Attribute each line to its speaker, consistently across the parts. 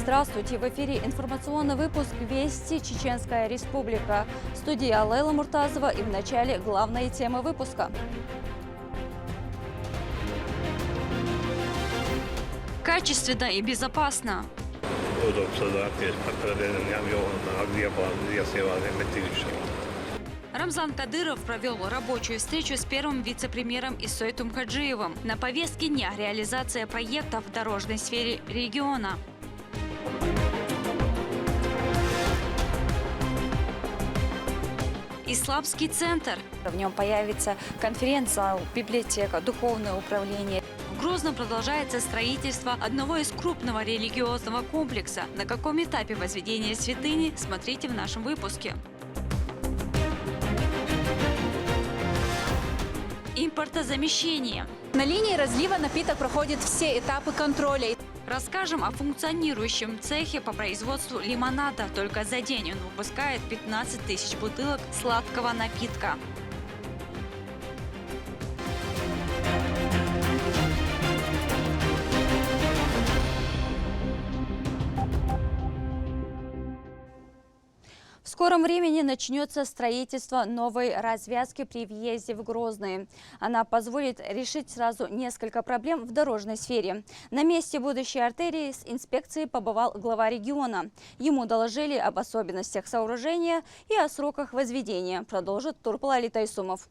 Speaker 1: Здравствуйте! В эфире информационный выпуск «Вести. Чеченская Республика». В студии Алейла Муртазова и в начале главные темы выпуска. Качественно и безопасно. Рамзан Кадыров провел рабочую встречу с первым вице-премьером Исой Тумхаджиевым. На повестке дня реализация проектов в дорожной сфере региона. Исламский центр. В нем появится конференц-зал, библиотека, духовное управление. В Грозном продолжается строительство одного из крупного религиозного комплекса. На каком этапе возведения святыни, смотрите в нашем выпуске. Импортозамещение.
Speaker 2: На линии разлива напиток проходит все этапы контроля.
Speaker 1: Расскажем о функционирующем цехе по производству лимонада. Только за день он выпускает 15 тысяч бутылок сладкого напитка. В скором времени начнется строительство новой развязки при въезде в Грозный. Она позволит решить сразу несколько проблем в дорожной сфере. На месте будущей артерии с инспекцией побывал глава региона. Ему доложили об особенностях сооружения и о сроках возведения. Продолжит Турпал Тайсумов.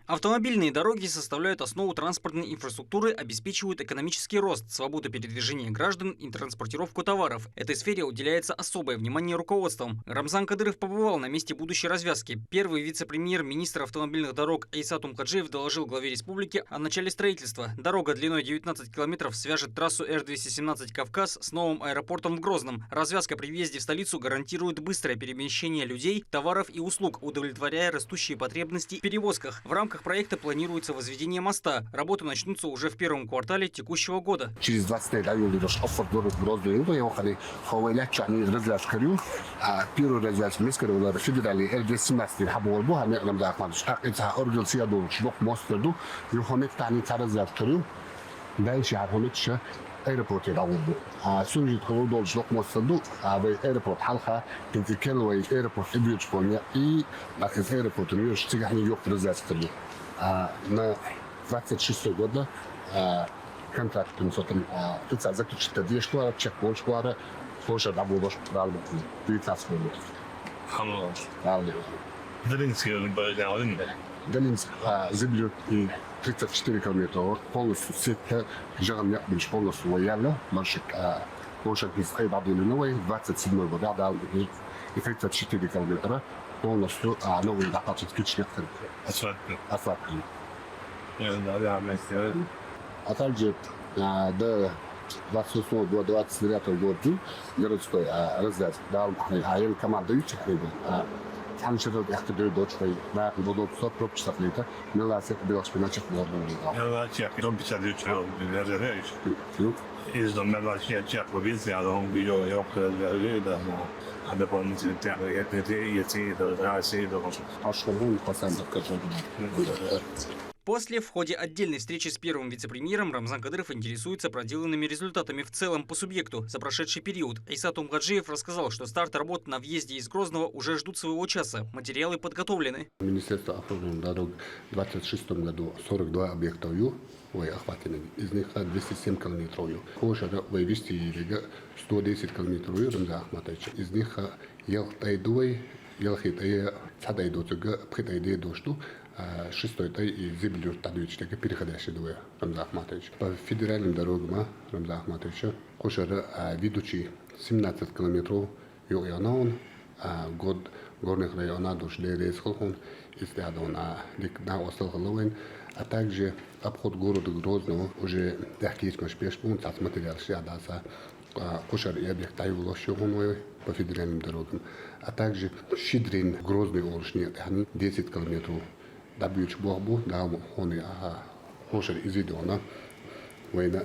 Speaker 3: Автомобильные дороги составляют основу транспортной инфраструктуры, обеспечивают экономический рост, свободу передвижения граждан и транспортировку товаров. Этой сфере уделяется особое внимание руководством. Рамзан Кадыров побывал на месте будущей развязки. Первый вице-премьер, министр автомобильных дорог Исой Тумхаджиев доложил главе республики о начале строительства. Дорога длиной 19 километров свяжет трассу Р-217 «Кавказ» с новым аэропортом в Грозном. Развязка при въезде в столицу гарантирует быстрое перемещение людей, товаров и услуг, удовлетворяя растущие потребности в перевозках. В рамках проекта планируется возведение моста. Работы начнутся уже в первом квартале текущего года.
Speaker 4: Через 20 лет первую развязку мы сказали, федеральный Р-217 хабовал бу, хами Рамзан Ахмадович. Это организация был, что мосту, юхонек тани развязку, дальше архонек ше аэропорте работал. Сунжит холодол шлок мосту, а в аэропорт Халха, Пентикеловый аэропорт Ибричпоня и нахиз аэропорт Нью-Йорк, цигах Нью-Йорк развязку. На 26 года контракт это заключено 2 школы, чекпол школы, тоже работал 19 минут. Галинск землю 34 километра, полностью сетка, жирная більш полностью лояльна, маршрут площадь Новой 27 года, и 34 километра. Полностью новый докатчик шлях. Асфальт. А также до 28-29 года городской развязки дал командующих там что-то как-то дочь на будут 100 пропусков лета, но ласик был спиначек можно.
Speaker 5: Я дом 59 из дома вообще чек повезли, а он бил я да. А дополнительно
Speaker 3: После, в ходе отдельной встречи с первым вице-премьером, Рамзан Кадыров интересуется проделанными результатами в целом по субъекту за прошедший период. Исой Тумхаджиев рассказал, что старт работ на въезде из Грозного уже ждут своего часа. Материалы подготовлены.
Speaker 4: Министерство автомобильных дорог в 2026 году 42 объекта охвачены. Из них 207 километров. Позже вывести 110 километров Рамзан Ахматович. Из них Елхитайдуй, Цадайдуцуга, Притайдушту. Шестой и землю тадуичтеги переходящий двое Рамзан Ахматович. По федеральным дорогам Рамзан Ахматовича кошер ведущий 17 километров юг-янон, год горных районов дошли рейсхолхон, истядон на остров Головин, а также обход города Грозного уже технически пешком, с материал шиадаса, кошер и объект Тайвулошогоновой по федеральным дорогам, а также Щедрин, Грозный Олшни, 10 километров. Добьюч Богу, да, он хошер изведена. Война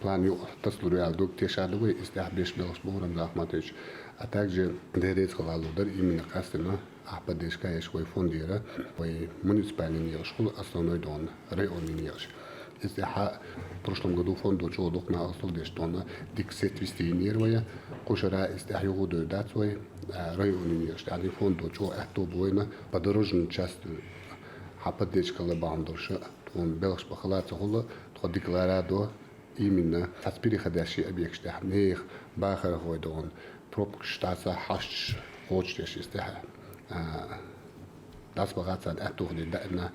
Speaker 4: план таслуриал дук тешадовый из Дахбеш Белосбором Захматович, а также Дерецкого Алудар именно Кастина, Ахпадешка и свой фондира, муниципальный школы основной дон, районный неш. в прошлом году фонду чудок на основе что на диксетвистинировая кушара истяхю дойдат свой район университет фонду чу это бойна подорожную часть поддержка бандурша он белш пахлаца холла то декларадо именно переходящий объект них бахар хойдон пробк штаса хаш хочешь истяха das bereits ein Erdtuchel на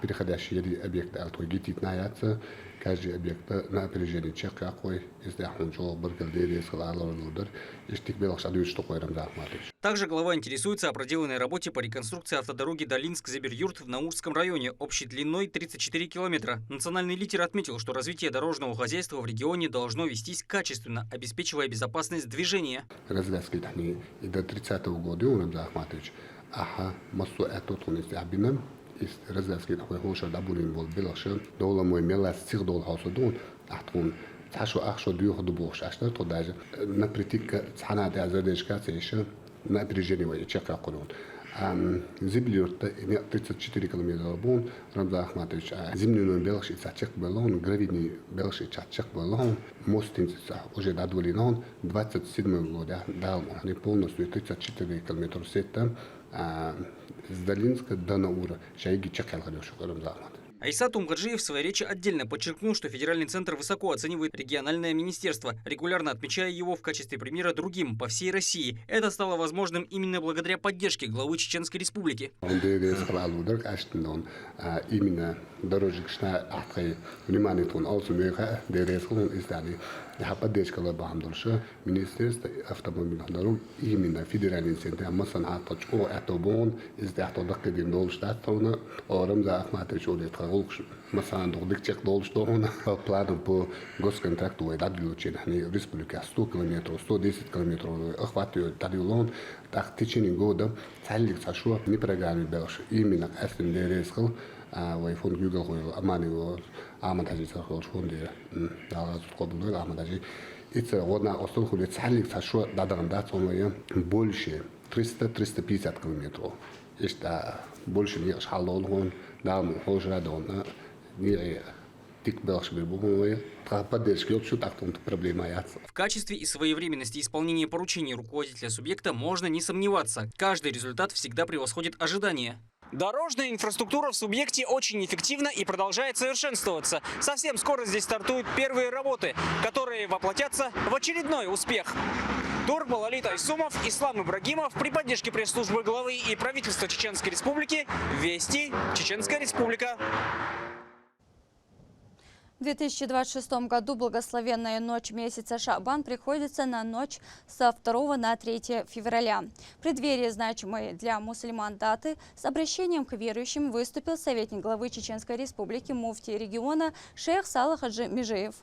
Speaker 4: переходящий объект алтугитит наяться каждый объект на опережение чека какой из дахунчо баргалдери скалалар истик белых шадует что койрам захматыч.
Speaker 3: Также глава интересуется о проделанной работе по реконструкции автодороги Долинск-Зибирь-Юрт в Наурском районе общей длиной 34 километра. Национальный лидер отметил, что развитие дорожного хозяйства в регионе должно вестись качественно, обеспечивая безопасность движения.
Speaker 4: Развязки и до 30-го года он захматыч. Aha, masu etoton ist abinem ist rezervsket hogy hoşa dabulin vol belashan dola moy melas sirdol hasodon ahtun tasho akhsho duh do bosh ashta to daje na pritika tsana da zadeshkatsesh na прижение wa cheka qulun Зиблюрт 34 километра бон Рамзан Ахматович зимнюю белши цачек баллон гравидный белши цачек баллон мостинца уже дадволинон 27 года дал они полностью 34 километра сета с Долинска до Наура шайги чекал ходишь Рамзан Ахматович.
Speaker 3: Айсат Умгаджиев в своей речи отдельно подчеркнул, что федеральный центр высоко оценивает региональное министерство, регулярно отмечая его в качестве примера другим по всей России. Это стало возможным именно благодаря поддержке главы Чеченской Республики.
Speaker 4: Именно поддержка министерства автомобильных дорог именно федеральный центр مثلا حتى اتوبون ازدحام دقيقين دولش تاعنا Рамзан Ахматович ولد خلوش مثلا دقيق تشك دولش دونا планом по госконтракту и дадючи на республика 100 км 110 км охватывает дадулон так в течение года целик сошел не программе белш именно СНД ويفون جوجل هو أماني وعمل هذه الصخور فوندي على قبل عمل هذه إذا وضعنا أصل هو يتحلق تشو دادان دات وما больше 300-350 километров. Если больше не шалол он дам хуже дон не тик белш бибуй поддержки что так там проблема яц.
Speaker 3: В качестве и своевременности исполнения поручений руководителя субъекта можно не сомневаться. Каждый результат всегда превосходит ожидания. Дорожная инфраструктура в субъекте очень эффективна и продолжает совершенствоваться. Совсем скоро здесь стартуют первые работы, которые воплотятся в очередной успех. Турбалалит Айсумов, Ислам Ибрагимов при поддержке пресс-службы главы и правительства Чеченской Республики. Вести, Чеченская Республика.
Speaker 1: В 2026 году благословенная ночь месяца Шабан приходится на ночь со 2 на 3 февраля. В преддверии значимой для мусульман даты с обращением к верующим выступил советник главы Чеченской Республики муфти региона шейх Салах Хаджи Межеев.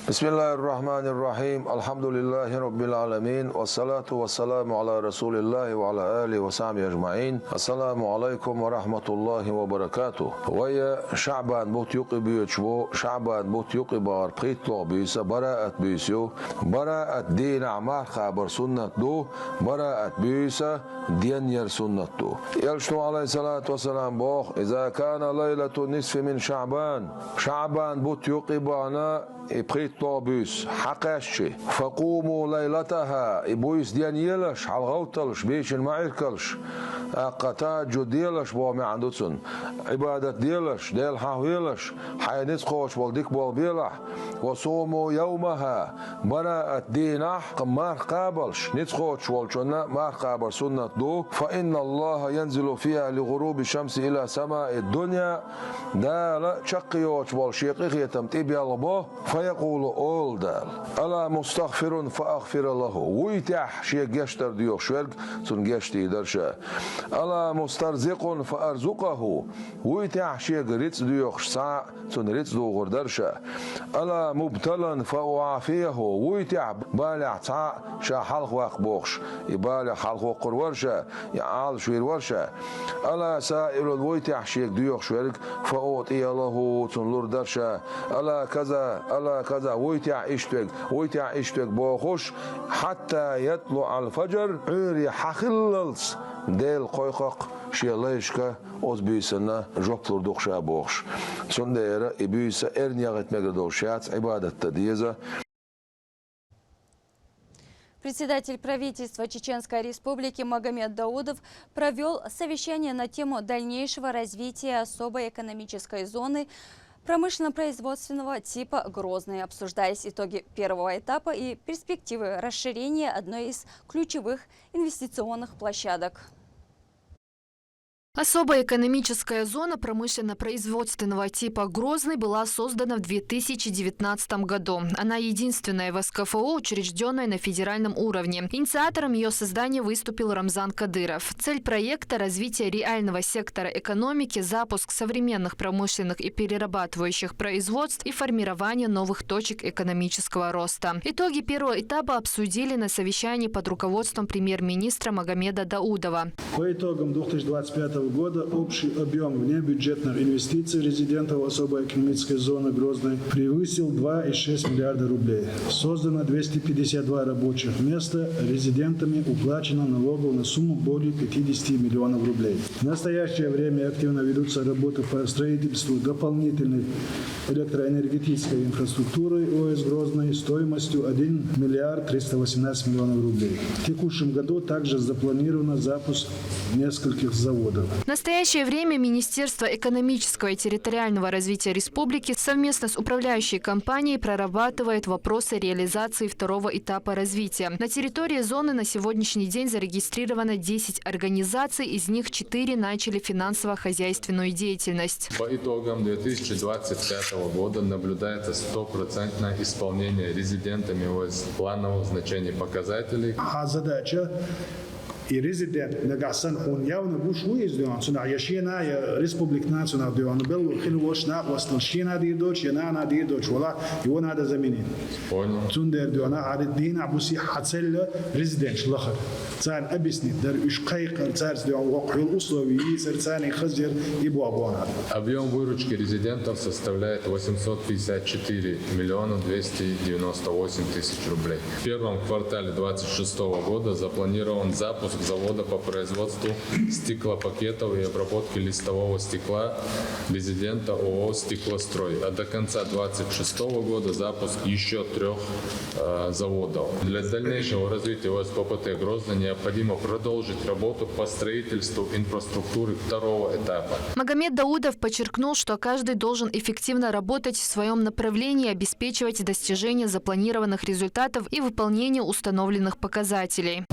Speaker 6: بسم الله الرحمن الرحيم الحمد لله رب العالمين والصلاة والسلام على رسول الله وعلى آله وصحبه أجمعين السلام عليكم ورحمة الله وبركاته ويا شعبان بوت يقي بيوتشبو شعبان بوت يقي بار بخيطلو بيسا براءة بيسيو براءة دين عمار خابر سنة دو براءة بيسا دين ير سنة دو يلشنو عليه الصلاة والسلام بوخ إذا كان ليلة نصف من شعبان بوت يقي بانا بخيط طابوس حقاشي فقوموا ليلتها بويس ديان يلش على غوتلش بيش المعيركلش قتاجو ديلش بوامي عندوتسن عبادة ديلش ديل حاو يلش حينيس خوش والديك بوالبيلح وصوموا يومها براءة دينح قمار قابلش نتخوش والجنة مار قابل سنة دو فإن الله ينزل فيها لغروب الشمس إلى سماء الدنيا دا لا شقيوش والشيقيق يتمتيب يالبوه فيقول أول دال ألا مستغفر فأغفر له ويتح شيء جشتر ديوخ شوالك سن جشتي درشا ألا مسترزق فأرزقه ويتح شيء ريتس ديوخ ساعة سن ريتس دو غردرشا ألا مبتلا فأعافيه ويتح بالع ساعة شا حلق واقبوخش يبالع حلق وقرورشا يعال شوير ورشا ألا سائل الويتح شيء ديوخ شوالك فأوطي له سن لردرشا ألا كذا ويتع اشتك بوخش حتى يطلع الفجر عيري حخللس ديل قويقق şiyalayışka oz büyüsene joktur dokşa boğuş. Son değeri büyüse niyag etmekle dokşat ibadette diyeze.
Speaker 1: Председатель правительства Чеченской Республики Магомед Даудов провел совещание на тему дальнейшего развития особой экономической зоны промышленно-производственного типа Грозный. Обсуждались итоги первого этапа и перспективы расширения одной из ключевых инвестиционных площадок.
Speaker 7: Особая экономическая зона промышленно-производственного типа Грозный была создана в 2019 году. Она единственная в СКФО, учрежденная на федеральном уровне. Инициатором ее создания выступил Рамзан Кадыров. Цель проекта – развитие реального сектора экономики, запуск современных промышленных и перерабатывающих производств и формирование новых точек экономического роста. Итоги первого этапа обсудили на совещании под руководством премьер-министра Магомеда Даудова.
Speaker 8: По итогам 2025 года общий объем внебюджетных инвестиций резидентов особой экономической зоны Грозный превысил 2,6 миллиарда рублей. Создано 252 рабочих места, резидентами уплачено налогов на сумму более 50 миллионов рублей. В настоящее время активно ведутся работы по строительству дополнительной электроэнергетической инфраструктуры ОС Грозный стоимостью 1 миллиард 318 миллионов рублей. В текущем году также запланировано запуск нескольких заводов.
Speaker 7: В настоящее время Министерство экономического и территориального развития республики совместно с управляющей компанией прорабатывает вопросы реализации второго этапа развития. На территории зоны на сегодняшний день зарегистрировано 10 организаций, из них 4 начали финансово-хозяйственную деятельность.
Speaker 9: По итогам 2025 года наблюдается стопроцентное исполнение резидентами ОС плановых значений показателей.
Speaker 8: Задача i rezident nagasan on javno bušu izdion suna yashina ya republikna suna dion bel khilwoshna wasl shina di doch yana di doch wala yona da zaminin tunder diona aridin abusi hatsel rezident lakhar تسان أبسني در إشقاق تسان ديون وقع الأصلي سرتاني خزر يبوا بونا.
Speaker 9: Объем выручки резидентов составляет 854 миллиона 298 тысяч рублей. В первом квартале 2026 года запланирован запуск завода по производству стеклопакетов и обработке листового стекла резидента ООО «Стеклострой». А до конца 2026 года запуск еще 3 заводов. Для дальнейшего развития ОСППТ Грозный необходимо продолжить работу по строительству инфраструктуры второго этапа.
Speaker 7: Магомед Даудов подчеркнул, что каждый должен эффективно работать в своем направлении, обеспечивать достижение запланированных результатов и выполнение установленных показателей.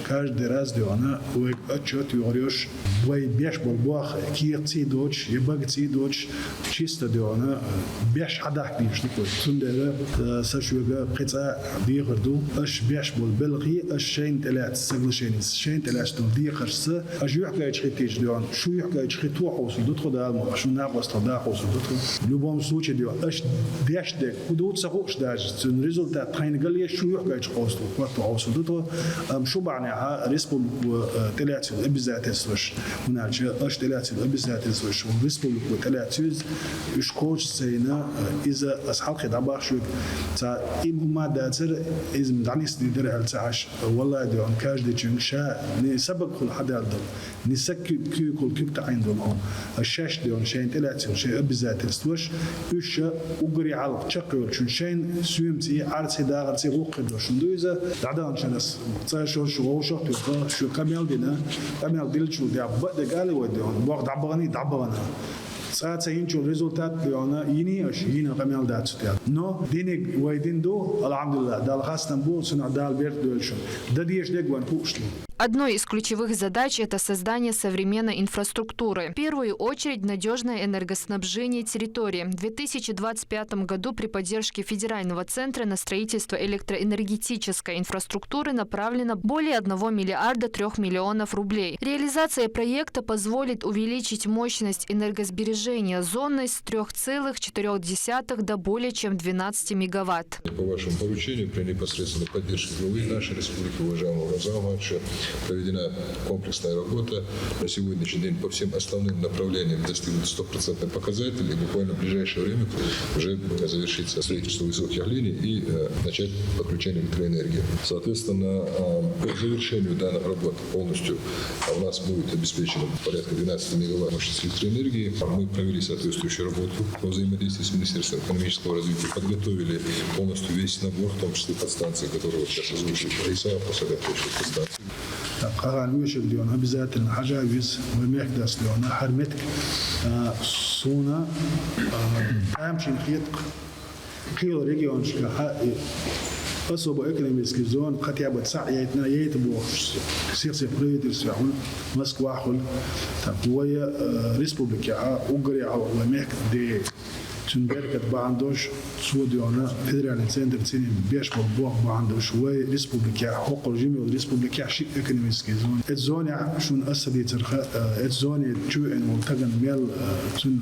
Speaker 8: Каждый раз диона отчет юриш беш болбах кирти доч ебагти доч чисто диона беш хадах биш такой сундера сашуга قطع ديغردو اش بيش بالبلغي اش شين تلات سغلشين شين تلات ديغرس اش يحكى تشخيتيج ديون شو يحكى تشخيتو حوس دوتو دال شو ناقص تدا حوس دوتو в любом случае дион اش بيش دك ودوت سخوش داج سن ريزولتات تاين قال شو يحكى تشخوس وقت حوس دوتو شو معناها ريسبول تلات ابزات سوش هناك اش تلات ابزات سوش وريسبول تلات اش كوش سينا اذا اصحاب خدابه شو تا إما داتر إذا مدعنيس ندير على تعاش والله ديون كاش دي تشنشا نسبق كل حدا عندهم نسك كل كبت عندهم الشاش ديون شين تلاتي شيء بزات السوش إيش أجري على تشقي شين سويمتي عرسي داغرسي وقد شندو إذا دعنا شنس شو شو كمل دينا كمل ديل شو دي عبد قال وديون وقت عبغني ساعات ينشو الريزولتات ليونا يني اش ينا قميل دات ستيا نو دينك ويدين دو الحمد لله دال خاصة بو سنع دال بيرت دولشون دا ديش ديك وان كوشلو.
Speaker 7: Одной из ключевых задач – это создание современной инфраструктуры. В первую очередь, надежное энергоснабжение территории. В 2025 году при поддержке Федерального центра на строительство электроэнергетической инфраструктуры направлено более 1 миллиарда 3 миллионов рублей. Реализация проекта позволит увеличить мощность энергосбережения зоны с 3,4 до более чем 12 мегаватт.
Speaker 10: По вашему поручению, при непосредственной поддержке главы нашей республики, уважаемого Рамзана Ивановича, проведена комплексная работа. На сегодняшний день по всем основным направлениям достигнут 100% показателей. И буквально в ближайшее время уже завершится строительство высоких линий и начать подключение электроэнергии. Соответственно, по завершению данных работ полностью у нас будет обеспечено порядка 12 мегаватт мощности электроэнергии. Мы провели соответствующую работу по взаимодействию с Министерством экономического развития, подготовили полностью весь набор, в том числе подстанций, которые вот сейчас озвучили Раиса, посадочных подстанций.
Speaker 8: قران ويش اليوم обязательно حجاوز وميكداس اليوم حرمتك سونا امشي خيط خيو ريجيون شكا أصوب إقليميسكي زون قد يعبد سعيتنا يتبو سياسي بريد يسعون مسكو أحول تقوية ريسبوبليكا أوغريا وميك دي تنبركت بعندوش سوديونا فيدرالي سنتر سينين بيش بالبوغ بعندوش وي ريسبوبليكا حقوق الجميع ريسبوبليكا شيء إقليميسكي زون الزوني شون أسدي ترخى الزوني جو إن ملتقن ميل تن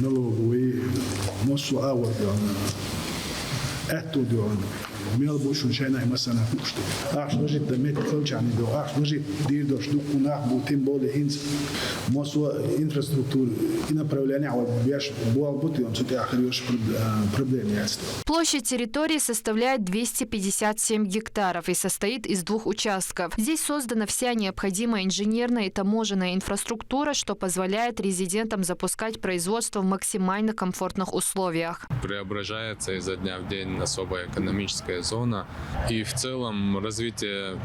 Speaker 8: ملو وي نصو أول ديونا أتو ديونا ميل بوشون شينا مثلا كوشتو أخش نجد دميت كلش يعني دو أخش نجد دير دوش دو كنا بوتين بولي هينز مصو инфраструктуры и направления вот беш был бутион что ты ахриешь проблемы есть.
Speaker 7: Площадь территории составляет 257 гектаров и состоит из 2 участков. Здесь создана вся необходимая инженерная и таможенная инфраструктура, что позволяет резидентам запускать производство в максимально комфортных условиях.
Speaker 9: Преображается изо дня в день особая экономическая зона. И в целом развитие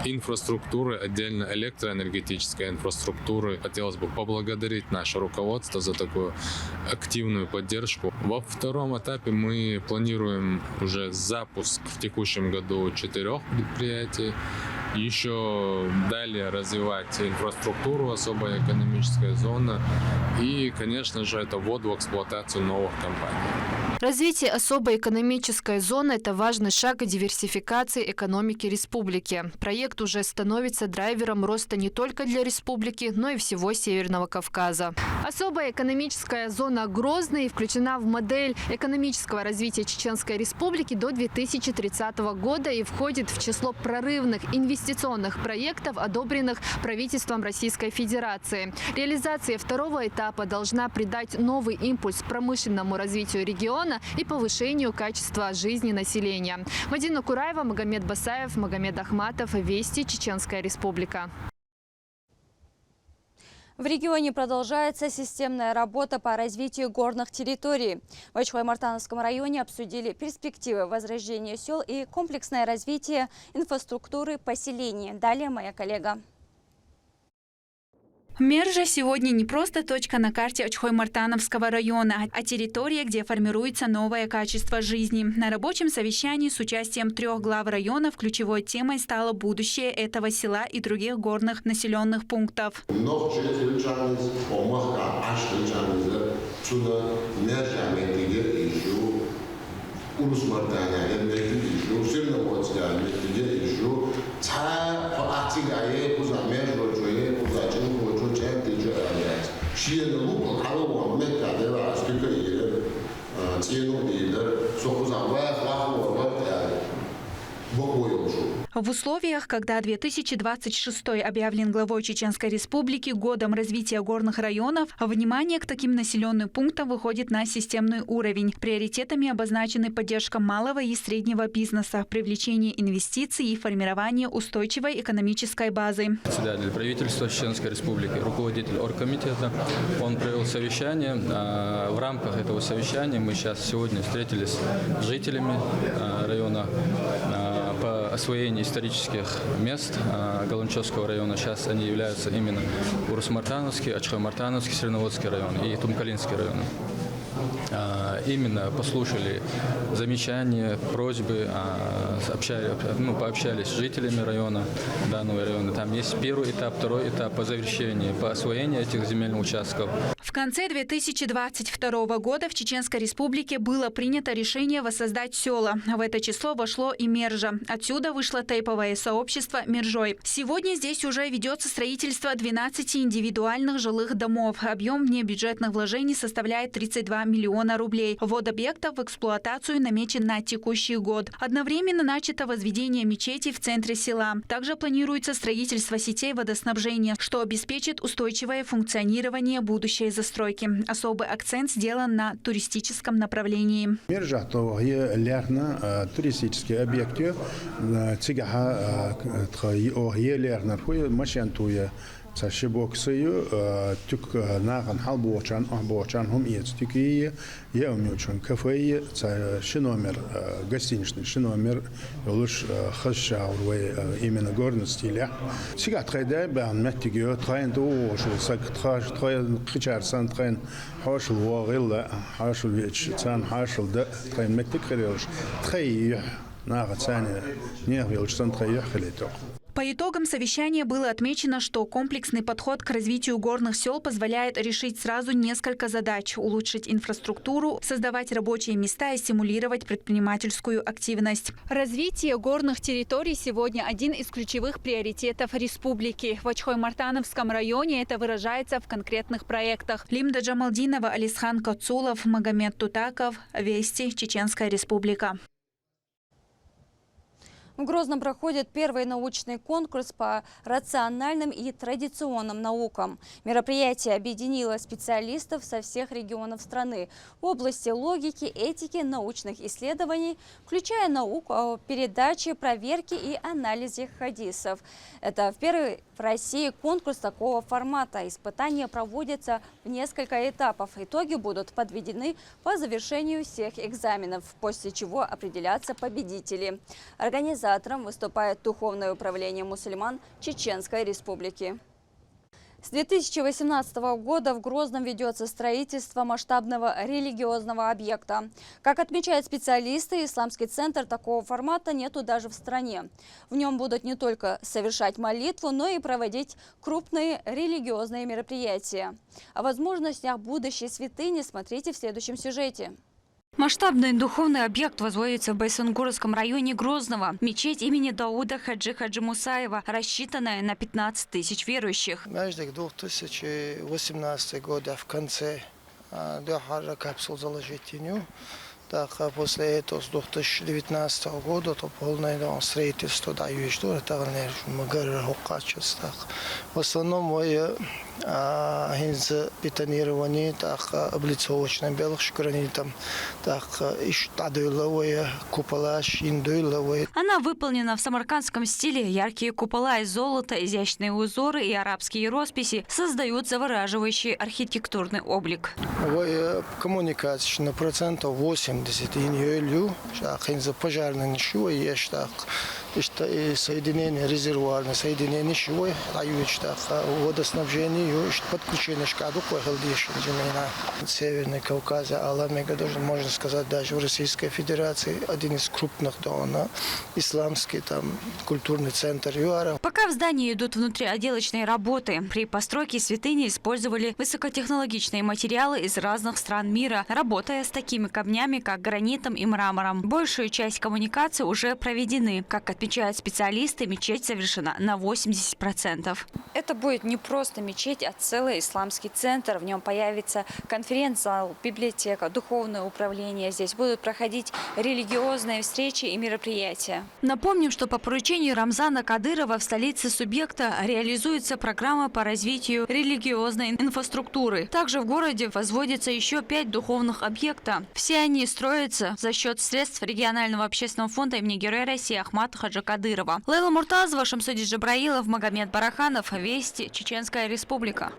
Speaker 9: инфраструктуры, отдельно электроэнергетической инфраструктуры. Хотелось бы поблагодарить наше руководство за такую активную поддержку. Во втором этапе мы планируем уже запуск в текущем году 4 предприятий. Еще далее развивать инфраструктуру особой экономической зоны и, конечно же, это ввод в эксплуатацию новых компаний.
Speaker 7: Развитие особой экономической зоны – это важный шаг к диверсификации экономики республики. Проект уже становится драйвером роста не только для республики, но и всего Северного Кавказа. Особая экономическая зона Грозный включена в модель экономического развития Чеченской Республики до 2030 года и входит в число прорывных инвестиционных проектов, одобренных правительством Российской Федерации. Реализация второго этапа должна придать новый импульс промышленному развитию региона и повышению качества жизни населения. Мадина Кураева, Магомед Басаев, Магомед Ахматов. Вести, Чеченская Республика.
Speaker 1: В регионе продолжается системная работа по развитию горных территорий. В Ачхой-Мартановском районе обсудили перспективы возрождения сел и комплексное развитие инфраструктуры поселений. Далее моя коллега.
Speaker 11: Мержа сегодня не просто точка на карте Ачхой-Мартановского района, а территория, где формируется новое качество жизни. На рабочем совещании с участием 3 глав районов ключевой темой стало будущее этого села и других горных населенных пунктов. В условиях, когда 2026 объявлен главой Чеченской Республики годом развития горных районов, внимание к таким населенным пунктам выходит на системный уровень. Приоритетами обозначены поддержка малого и среднего бизнеса, привлечение инвестиций и формирование устойчивой экономической базы.
Speaker 12: Председатель правительства Чеченской Республики, руководитель оргкомитета, он провел совещание. В рамках этого совещания мы сегодня встретились с жителями района по освоению исторических мест Галанчевского района. Сейчас они являются именно Урус-Мартановский, Ачхой-Мартановский, Средноводский район и Тумкалинский район. Именно послушали замечания, просьбы, пообщались с жителями района, данного района. Там есть первый этап, второй этап по завершению, по освоению этих земельных участков.
Speaker 11: В конце 2022 года в Чеченской Республике было принято решение воссоздать села. В это число вошло и Мержа. Отсюда вышло тейповое сообщество Мержой. Сегодня здесь уже ведется строительство 12 индивидуальных жилых домов. Объем внебюджетных вложений составляет 32 миллиона рублей. Ввод объектов в эксплуатацию намечен на текущий год. Одновременно начато возведение мечети в центре села. Также планируется строительство сетей водоснабжения, что обеспечит устойчивое функционирование будущей застройки. Особый акцент сделан на туристическом направлении.
Speaker 8: Туристические объекты, Сашибоксию, тюк нахан халбочан, ахбочан, хум ецтюки, еумючан кафе, шиномер, гостиничный шиномер, луч хашаур, именно горный стиля. Сега трейда, бан меттигио, трейн до, сак трейн хичарсан, трейн хашл вагилла, хашл вич, цан хашл да, трейн меттикриош, трей наха цане, нервилч сан трей хилиток.
Speaker 11: По итогам совещания было отмечено, что комплексный подход к развитию горных сел позволяет решить сразу несколько задач – улучшить инфраструктуру, создавать рабочие места и стимулировать предпринимательскую активность. Развитие горных территорий сегодня один из ключевых приоритетов республики. В Очхой-Мартановском районе это выражается в конкретных проектах. Лимда Джамалдинова, Алисхан Кацулов, Магомед Тутаков. Вести. Чеченская республика.
Speaker 1: В Грозном проходит первый научный конкурс по рациональным и традиционным наукам. Мероприятие объединило специалистов со всех регионов страны в области логики, этики, научных исследований, включая науку о передаче, проверке и анализе хадисов. Это первый в России конкурс такого формата. Испытания проводятся в несколько этапов. Итоги будут подведены по завершению всех экзаменов, после чего определятся победители. Организатором выступает Духовное управление мусульман Чеченской Республики. С 2018 года в Грозном ведется строительство масштабного религиозного объекта. Как отмечают специалисты, исламский центр такого формата нету даже в стране. В нем будут не только совершать молитву, но и проводить крупные религиозные мероприятия. О возможностях будущей святыни смотрите в следующем сюжете.
Speaker 13: Масштабный духовный объект возводится в Байсонгурском районе Грозного. Мечеть имени Дауда Хаджи Мусаева, рассчитанная на 15 тысяч верующих.
Speaker 14: Между 2018 года в конце капсул заложительную. Так, после этого с 2019 года то полное строительство даю, что это качество. В основном мое бетонирование, так облицовочное белых гранитом, так иштадуйловое купола, шиндуйловое.
Speaker 13: Она выполнена в самаркандском стиле. Яркие купола из золота, изящные узоры и арабские росписи создают завораживающий архитектурный облик.
Speaker 14: Коммуникация процентов 80 иньюлю, пожарное ничего есть, так соединение резервуарное, соединение ничего, водоснабжение, подключение шкаду, Северный Кавказ, Аламега, даже можно сказать, даже в Российской Федерации один из крупных исламский культурный центр ЮАРа.
Speaker 13: Пока в здании идут внутриотделочные работы, при постройке святыни использовали высокотехнологичные материалы из разных стран мира, работая с такими камнями, как гранитом и мрамором. Большую часть коммуникаций уже проведены. Как отмечают специалисты, мечеть завершена на 80%.
Speaker 1: Это будет не просто мечеть, а целый исламский центр. В нем появится конференц-зал, библиотека, духовное управление. Здесь будут проходить религиозные встречи и мероприятия.
Speaker 13: Напомним, что по поручению Рамзана Кадырова в столице субъекта реализуется программа по развитию религиозной инфраструктуры. Также в городе возводится еще 5 духовных объектов. Все они строятся за счет средств регионального общественного фонда имени Героя России Ахмата Хаджи Кадырова. Лейла Муртазова, Шамсуди Джабраилов, Магомед Бараханов. Вести. Чеченская Республика.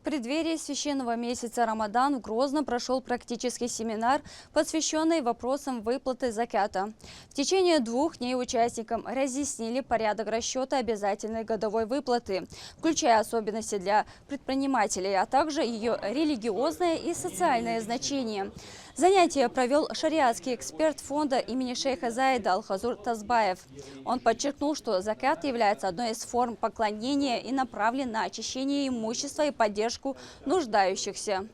Speaker 1: В преддверии священного месяца Рамадан в Грозном прошел практический семинар, посвященный вопросам выплаты закята. В течение 2 дней участникам разъяснили порядок расчета обязательной годовой выплаты, включая особенности для предпринимателей, а также ее религиозное и социальное значение. Занятие провел шариатский эксперт фонда имени шейха Заида Алхазур Тазбаев. Он подчеркнул, что закят является одной из форм поклонения и направлен на очищение имущества и поддержку нуждающихся.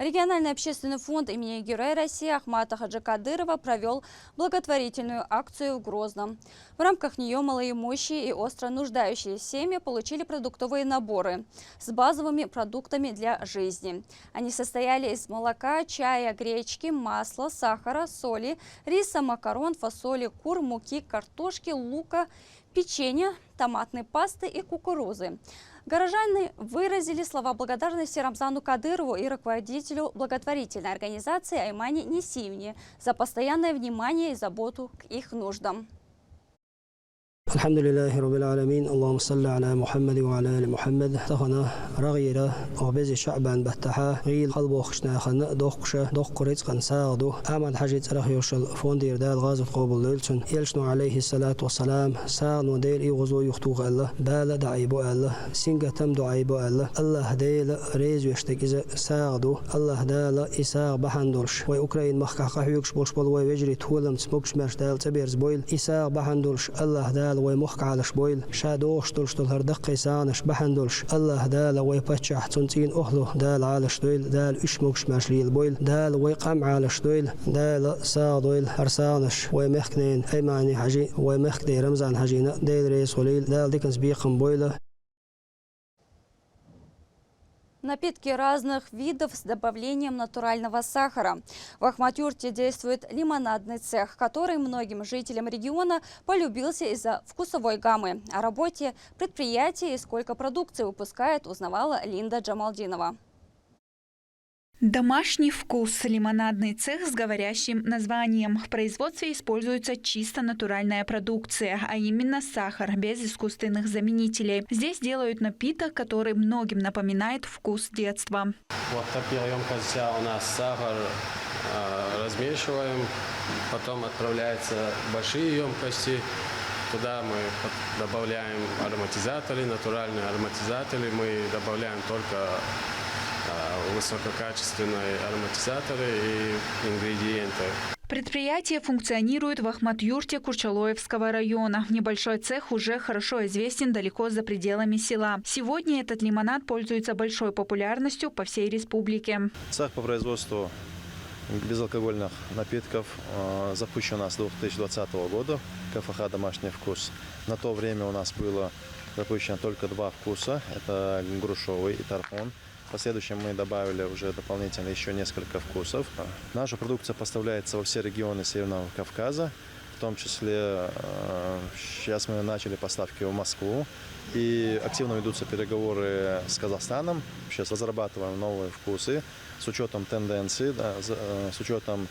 Speaker 1: Региональный общественный фонд имени Героя России Ахмата Хаджи Кадырова провел благотворительную акцию в Грозном. В рамках нее малоимущие и остро нуждающиеся семьи получили продуктовые наборы с базовыми продуктами для жизни. Они состояли из молока, чая, гречки, масла, сахара, соли, риса, макарон, фасоли, кур, муки, картошки, лука, печенья, томатной пасты и кукурузы. Горожане выразили слова благодарности Рамзану Кадырову и руководителю благотворительной организации Аймане Несиевне за постоянное внимание и заботу к их нуждам.
Speaker 15: الحمد لله رب العالمين اللهم صل على محمد وعلى آل محمد تخنا رغيرة وبز شعبان بتحا غيل قلبه خشنا خنا دقشة دقريت قن ساعدو أحمد حاجة رخيوش الفوندير دال غازف قبول ليلتون يلشنو عليه الصلاة والسلام ساعد وديل يغزو يختوغ الله بال دعيبو الله سينجا تم دعيبو الله الله ديل ريز يشتك إذا ساعدو الله دال إساق بحندلش وأوكرين مخكا حيوكش بولش بول ويجري تولم سموكش مرش دال تبيرز بويل إساق بحندلش الله دال ومخك على شبويل شادوش دولش هردق قيسانش بحندولش الله دال ويبتشح تنتين أهلو دال على شدويل دال إشموكش ماشليل بويل دال ويقام على شدويل دال صادويل هرسانش ومخكنين أيماني حجي ومخكني رمزان حجينا ديل ريس وليل دال ديكنس بيقم بويله.
Speaker 1: Напитки разных видов с добавлением натурального сахара. В Ахмат-Юрте действует лимонадный цех, который многим жителям региона полюбился из-за вкусовой гаммы. О работе предприятия и сколько продукции выпускает, узнавала Линда Джамалдинова.
Speaker 11: Домашний вкус – лимонадный цех с говорящим названием. В производстве используется чисто натуральная продукция, а именно сахар, без искусственных заменителей. Здесь делают напиток, который многим напоминает вкус детства.
Speaker 16: Вот такая емкость у нас сахар размешиваем, потом отправляются большие емкости. Туда мы добавляем ароматизаторы, натуральные ароматизаторы. Мы добавляем только высококачественные ароматизаторы и ингредиенты.
Speaker 11: Предприятие функционирует в Ахмат-Юрте Курчалоевского района. Небольшой цех уже хорошо известен далеко за пределами села. Сегодня этот лимонад пользуется большой популярностью по всей республике.
Speaker 17: Цех по производству безалкогольных напитков запущен у нас с 2020 года. КФХ «Домашний вкус». На то время у нас было запущено только два вкуса. Это грушевый и тархун. В последующем мы добавили уже дополнительно еще несколько вкусов. Наша продукция поставляется во все регионы Северного Кавказа. В том числе сейчас мы начали поставки в Москву. И активно ведутся переговоры с Казахстаном. Сейчас разрабатываем новые вкусы с учетом тенденций, с учетом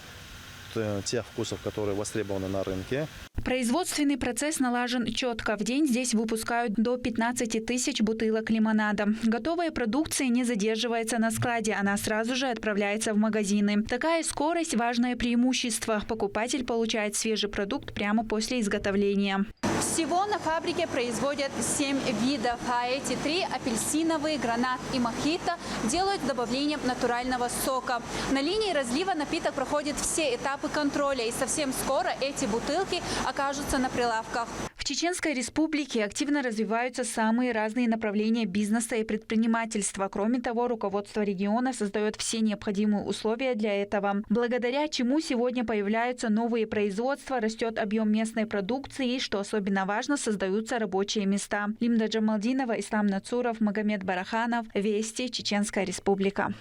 Speaker 17: тех вкусов, которые востребованы на рынке.
Speaker 11: Производственный процесс налажен четко. В день здесь выпускают до 15 тысяч бутылок лимонада. Готовая продукция не задерживается на складе, она сразу же отправляется в магазины. Такая скорость – важное преимущество. Покупатель получает свежий продукт прямо после изготовления. Всего на фабрике производят 7 видов, а эти 3 – апельсиновый, гранат и мохито – делают с добавлением натурального сока. На линии разлива напиток проходит все этапы контроля, и совсем скоро эти бутылки окажутся на прилавках. В Чеченской Республике активно развиваются самые разные направления бизнеса и предпринимательства. Кроме того, руководство региона создает все необходимые условия для этого, благодаря чему сегодня появляются новые производства, растет объем местной продукции и, что особенно важно, создаются рабочие места. Линда Джамалдинова, Ислам Нацуров, Магомед Бараханов. Вести, Чеченская Республика.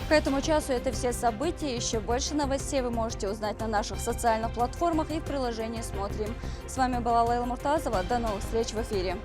Speaker 1: К этому часу это все события. Еще больше новостей вы можете узнать на наших социальных платформах и в приложении «Смотрим». С вами была Лейла Муртазова. До новых встреч в эфире.